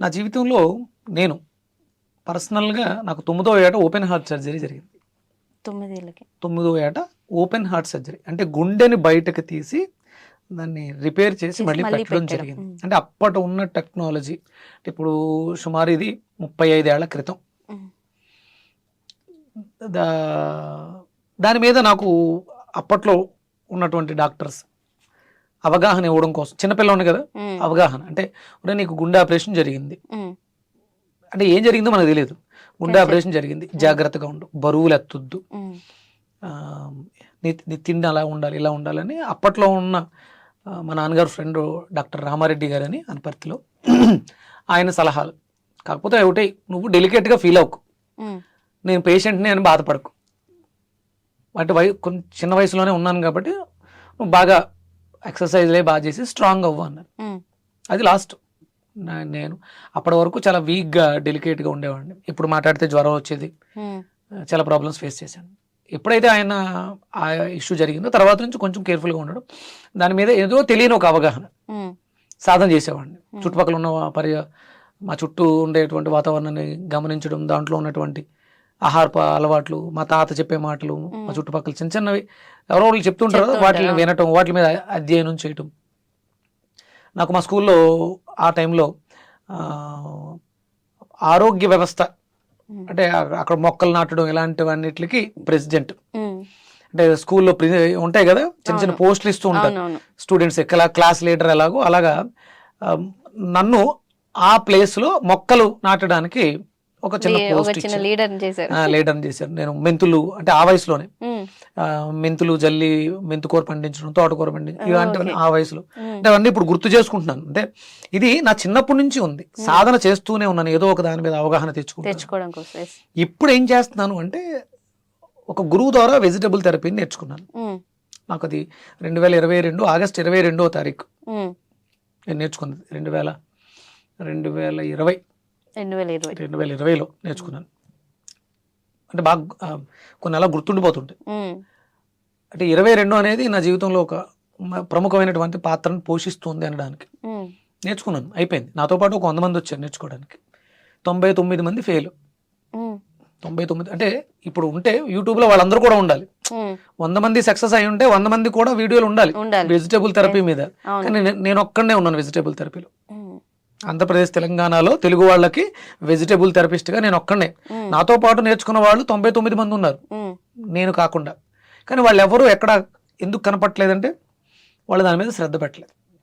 నా జీవితంలో నేను పర్సనల్గా నాకు 9వ ఏట ఓపెన్ హార్ట్ సర్జరీ జరిగింది. 9 ఏళ్ళకి 9వ ఏట ఓపెన్ హార్ట్ సర్జరీ అంటే గుండెని బయటకు తీసి దాన్ని రిపేర్ చేసి మళ్ళీ పెట్టడం జరిగింది. అంటే అప్పటి ఉన్న టెక్నాలజీ ఇప్పుడు సుమారు ఇది 35 ఏళ్ల క్రితం. దాని మీద నాకు అప్పట్లో ఉన్నటువంటి డాక్టర్స్ అవగాహన ఇవ్వడం కోసం, చిన్నపిల్లవాడిని కదా, అవగాహన అంటే నీకు గుండె ఆపరేషన్ జరిగింది అంటే ఏం జరిగిందో మనకు తెలియదు. గుండె ఆపరేషన్ జరిగింది, జాగ్రత్తగా ఉండు, బరువులు ఎత్తొద్దు, నీ తిండి అలా ఉండాలి, ఇలా ఉండాలని అప్పట్లో ఉన్న మా నాన్నగారు ఫ్రెండ్ డాక్టర్ రామారెడ్డి గారు అని అనపర్తిలో ఆయన సలహాలు. కాకపోతే ఒకటి, నువ్వు డెలికేట్గా ఫీల్ అవ్వకు, నేను పేషెంట్ని అని బాధపడకు, అంటే కొంచెం చిన్న వయసులోనే ఉన్నాను కాబట్టి నువ్వు బాగా ఎక్సర్సైజ్లే బాగా చేసి స్ట్రాంగ్ అవ్వు అన్నారు. అది లాస్ట్. నేను అప్పటి వరకు చాలా వీక్గా డెలికేట్గా ఉండేవాడిని. ఇప్పుడు మాట్లాడితే జ్వరం వచ్చేది, చాలా ప్రాబ్లమ్స్ ఫేస్ చేశాను. ఎప్పుడైతే ఆయన ఆ ఇష్యూ జరిగిందో తర్వాత నుంచి కొంచెం కేర్ఫుల్గా ఉండడం, దాని మీద ఏదో తెలియని ఒక అవగాహన, సాధన చేసేవాడిని. చుట్టుపక్కల ఉన్న మా చుట్టూ ఉండేటువంటి వాతావరణాన్ని గమనించడం, దాంట్లో ఉన్నటువంటి ఆహారపు అలవాట్లు, మా తాత చెప్పే మాటలు, మా చుట్టుపక్కల చిన్న చిన్నవి ఎవరో వాళ్ళు చెప్తుంటారు, వాటిని వినటం, వాటి మీద అధ్యయనం చేయటం. నాకు మా స్కూల్లో ఆ టైంలో ఆరోగ్య వ్యవస్థ అంటే అక్కడ మొక్కలు నాటడం ఇలాంటివన్నిటికి ప్రెసిడెంట్, అంటే స్కూల్లో ఉంటాయి కదా చిన్న చిన్న పోస్టులు ఇస్తూ ఉంటారు స్టూడెంట్స్, క్లాస్ లీడర్ ఎలాగో అలాగా నన్ను ఆ ప్లేస్లో మొక్కలు నాటడానికి ఒక చిన్న పోస్ట్ లీడర్ చేశారు. నేను మెంతులు, అంటే ఆ వయసులోనే మెంతులు జల్లి, మెంతుకూర పండించడం, తోటకూర పండించడం, ఇలాంటివన్నీ ఆ వయసులో. అంటే అవన్నీ ఇప్పుడు గుర్తు చేసుకుంటున్నాను. అంటే ఇది నా చిన్నప్పటి నుంచి ఉంది, సాధన చేస్తూనే ఉన్నాను, ఏదో ఒక దాని మీద అవగాహన తెచ్చుకోవడం కోసం. ఇప్పుడు ఏం చేస్తున్నాను అంటే ఒక గురువు ద్వారా వెజిటబుల్ థెరపీని నేర్చుకున్నాను. నాకు అది 2022 ఆగస్టు 22వ తారీఖు నేను నేర్చుకున్నది. 2020లో నేర్చుకున్నాను. అంటే బాగా కొన్ని అలా గుర్తుండిపోతుంటాయి. అంటే 22 అనేది నా జీవితంలో ఒక ప్రముఖమైనటువంటి పాత్రను పోషిస్తుంది అనడానికి నేర్చుకున్నాను. అయిపోయింది. నాతో పాటు ఒక 100 మంది వచ్చారు నేర్చుకోవడానికి. 99 మంది ఫెయిల్. 99 అంటే ఇప్పుడు ఉంటే యూట్యూబ్లో వాళ్ళందరూ కూడా ఉండాలి. 100 మంది సక్సెస్ అయి ఉంటే 100 మంది కూడా వీడియోలు ఉండాలి వెజిటేబుల్ థెరపీ మీద. కానీ నేను ఒక్కడనే ఉన్నాను వెజిటేబుల్ థెరపీలో. ఆంధ్రప్రదేశ్, తెలంగాణలో తెలుగు వాళ్ళకి వెజిటేబుల్ థెరపిస్ట్గా నేను ఒక్కడే. నాతో పాటు నేర్చుకున్న వాళ్ళు 99 మంది ఉన్నారు, నేను కాకుండా. కానీ వాళ్ళు ఎవరు ఎక్కడ ఎందుకు కనపట్లేదంటే వాళ్ళు దాని మీద శ్రద్ధ పెట్టలేదు.